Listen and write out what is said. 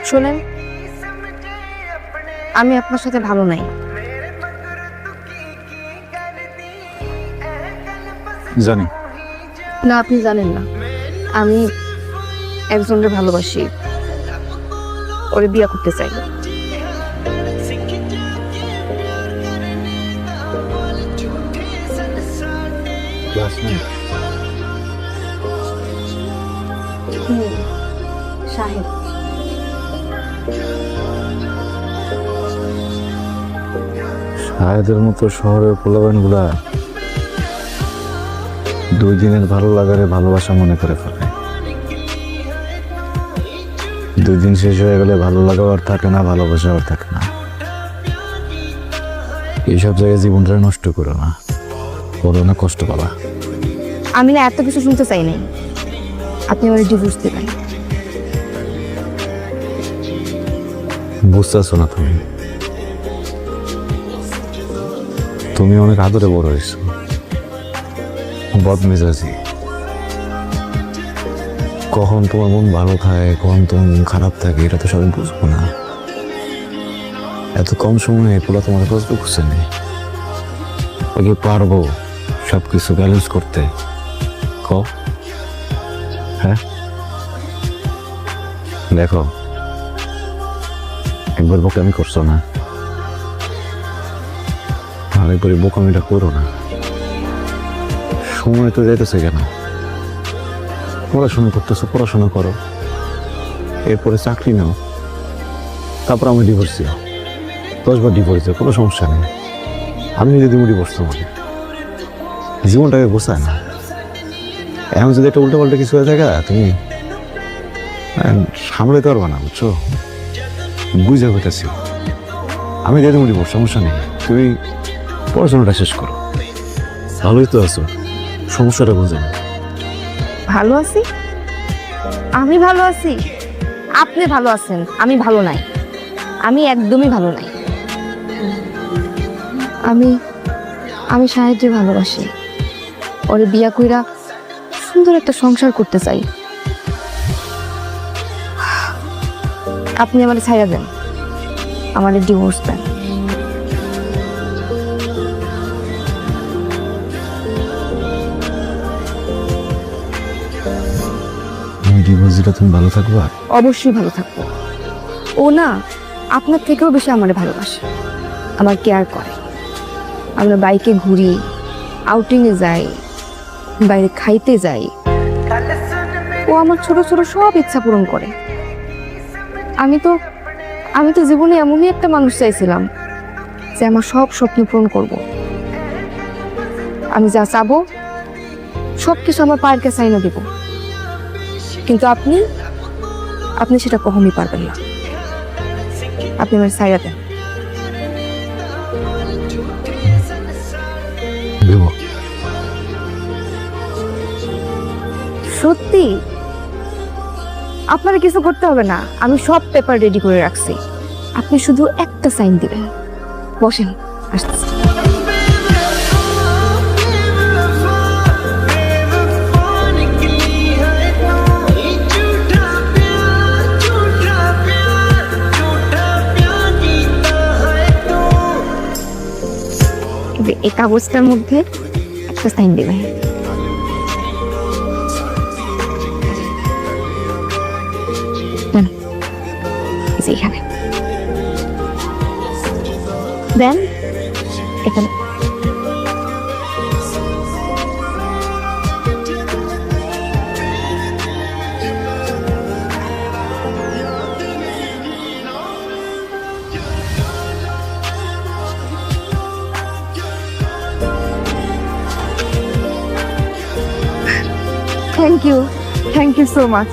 শোনেন, আমি আপনার সাথে ভালো নাই। জানি না, আপনি জানেন না। আমি একজনকে ভালোবাসি, ওরে বিয়ে করতে চাই। শাহেদ, শাহেদের মতো শহরের পোলাবান গুলা 2 দিনের ভালো লাগারে ভালোবাসা মনে করে ফেলে। 2 দিন শেষ হয়ে গেলে ভালো লাগাও আর থাকে না, ভালোবাসা আর থাকে না। এইসব জায়গায় জীবনটা নষ্ট করো না, করো না কষ্ট পাবা। আমি না এত কিছু শুনতে চাই নাই। আপনি আমার ডিভোর্স দেবেন। বুঝতেছো না তুমি? তুমি অনেক আদরে বড় হয়েছো, বদমেজাজি। কখন তোমার মন ভালো থাকে, কখন তোমার মন খারাপ থাকে, এটা তো সবাই বুঝবো না। এত কম সময়ে এগুলো তোমার বুঝতে খুঁজছে নেই। আগে পারবো সবকিছু ব্যালেন্স করতে? হ্যাঁ, দেখো, একবার বোকামি করছো না, আরেকবার বোকামিটা করো না। সময় তো যেতেছে কেন? পড়াশোনা করতেছো, পড়াশোনা করো, এরপরে চাকরি নাও, তারপর আমি ডিভোর্স দিও। 10 বার ডিভোর্স দিও, কোনো সমস্যা নেই। আমি যদি ডিভোর্স তোমাকে জীবনটাকে গোছায় না। এখন যদি একটা উল্টো-পাল্টা কিছু হয়ে থাকে, তুমি সামলাতে পারবা না, বুঝছো? বুঝে হইতেছি আমি দিয়ে তুমি ডিভোর্স, সমস্যা নেই। তুমি পড়াশোনাটা শেষ করো। ভালোই তো আছো, সমস্যাটা বুঝে না। ভালো আছি? আমি ভালো আছি? আপনি ভালো আছেন, আমি ভালো নাই। আমি একদমই ভালো নাই। আমি শাহেদকে ভালোবাসি, ওরে বিয়া কইরা সুন্দর একটা সংসার করতে চাই। আপনি আমারে ছাইড়া দেন, আমারে ডিভোর্স দেন। ডিভোর্স দিলে তুমি ভালো থাকবা? অবশ্যই ভালো থাকবো। ও না আপনার থেকেও বেশি আমারে ভালোবাসে, আমার কেয়ার করে। আমরা বাইকে ঘুরি, আউটিংয়ে যাই, বাইরে খাইতে যাই। ও আমার ছোট ছোট সব ইচ্ছা পূরণ করে। আমি তো জীবনে এমনই একটা মানুষ চাইছিলাম যে আমার সব স্বপ্ন পূরণ করব। আমি যা চাবো সব কিছু আমার পায়ের কাছে আইনা দেব। কিন্তু আপনি সেটা কখনই পারবেন না। আপনি আমার ছাইড়া দেন। সত্যি আপনার কিছু করতে হবে না, আমি সব পেপার রেডি করে রাখছি। আপনি শুধু একটা সাইন দিবেন। বসেন, আসতেছি। এই কাগজটার মধ্যে একটা সাইন দিবেন। এখানে দেন, এখানে। Thank you so much.